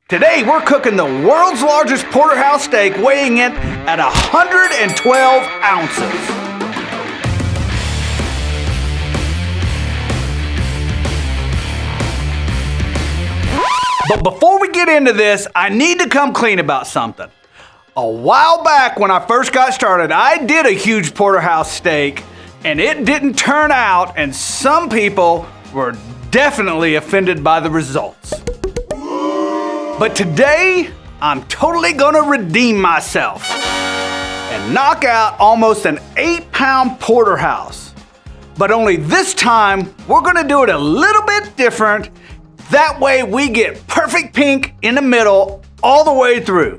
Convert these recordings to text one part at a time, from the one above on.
Today we're cooking the world's largest porterhouse steak, weighing in at 112 ounces. But before we get into this, I need to come clean about something. A while back when I first got started, I did a huge porterhouse steak and it didn't turn out, and some people were definitely offended by the results. But today, I'm totally gonna redeem myself and knock out almost an 8-pound porterhouse. But only this time, we're gonna do it a little bit different. That way we get perfect pink in the middle all the way through.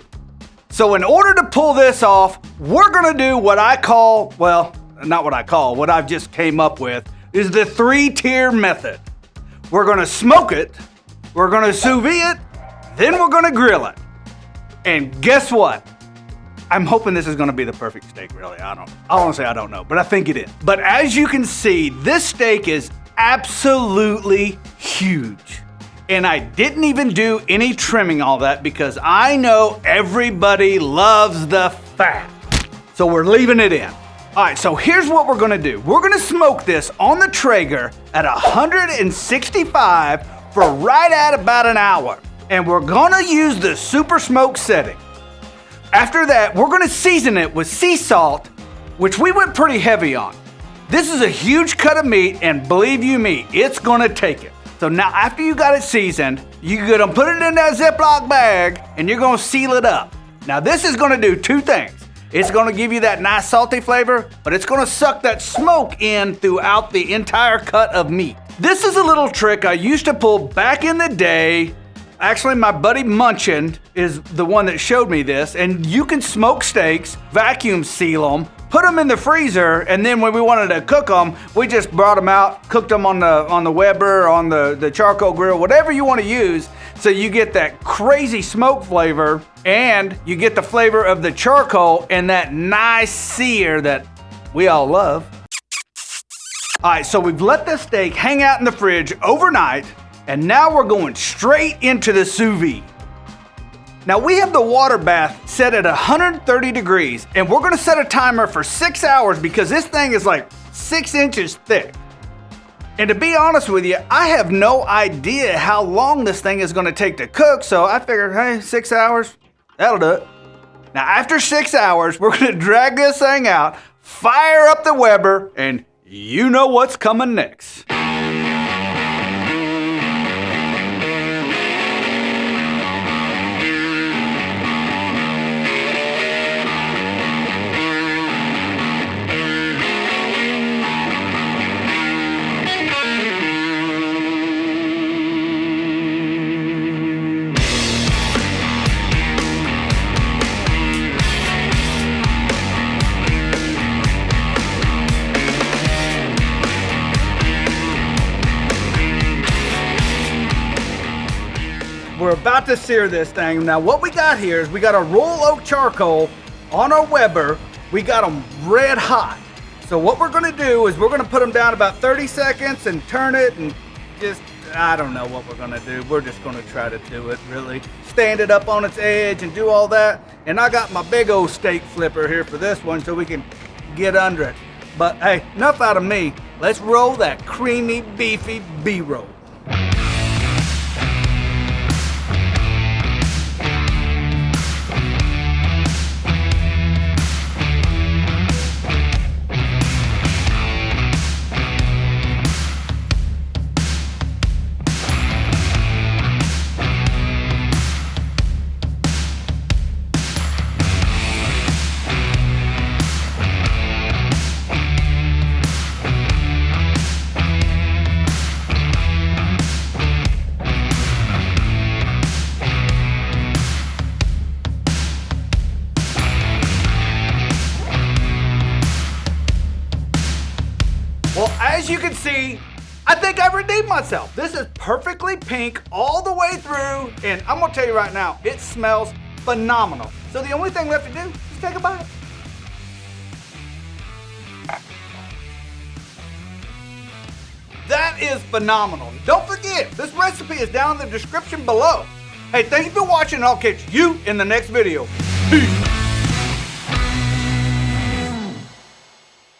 So in order to pull this off, we're gonna do what I call, well, not what I call, what I've just came up with is the 3-tier method. We're gonna smoke it, we're gonna sous vide it, then we're gonna grill it. And guess what? I'm hoping this is gonna be the perfect steak, really. Honestly, I don't know, but I think it is. But as you can see, this steak is absolutely huge. And I didn't even do any trimming all that because I know everybody loves the fat. So we're leaving it in. All right, so here's what we're gonna do. We're gonna smoke this on the Traeger at 165 for right at about an hour. And we're gonna use the super smoke setting. After that, we're gonna season it with sea salt, which we went pretty heavy on. This is a huge cut of meat, and believe you me, it's gonna take it. So now after you got it seasoned, you're gonna put it in that Ziploc bag and you're gonna seal it up. Now this is gonna do 2 things. It's gonna give you that nice salty flavor, but it's gonna suck that smoke in throughout the entire cut of meat. This is a little trick I used to pull back in the day. Actually, my buddy Munchin is the one that showed me this, and you can smoke steaks, vacuum seal them, put them in the freezer, and then when we wanted to cook them, we just brought them out, cooked them on the Weber, on the charcoal grill, whatever you want to use, so you get that crazy smoke flavor, and you get the flavor of the charcoal and that nice sear that we all love. All right, so we've let the steak hang out in the fridge overnight, and now we're going straight into the sous vide. Now we have the water bath set at 130 degrees, and we're gonna set a timer for 6 hours because this thing is like 6 inches thick. And to be honest with you, I have no idea how long this thing is gonna take to cook, so I figured, hey, 6 hours, that'll do it. Now after 6 hours, we're gonna drag this thing out, fire up the Weber, and you know what's coming next. We're about to sear this thing. Now what we got here is we got a roll oak charcoal on our Weber. We got them red hot. So what we're gonna do is we're gonna put them down about 30 seconds and turn it and just, I don't know what we're gonna do. We're just gonna try to do it really. Stand it up on its edge and do all that. And I got my big old steak flipper here for this one so we can get under it. But hey, enough out of me. Let's roll that creamy, beefy B-roll. Well, as you can see, I think I redeemed myself. This is perfectly pink all the way through, and I'm gonna tell you right now, it smells phenomenal. So the only thing left to do is take a bite. That is phenomenal. Don't forget, this recipe is down in the description below. Hey, thank you for watching, and I'll catch you in the next video. Peace.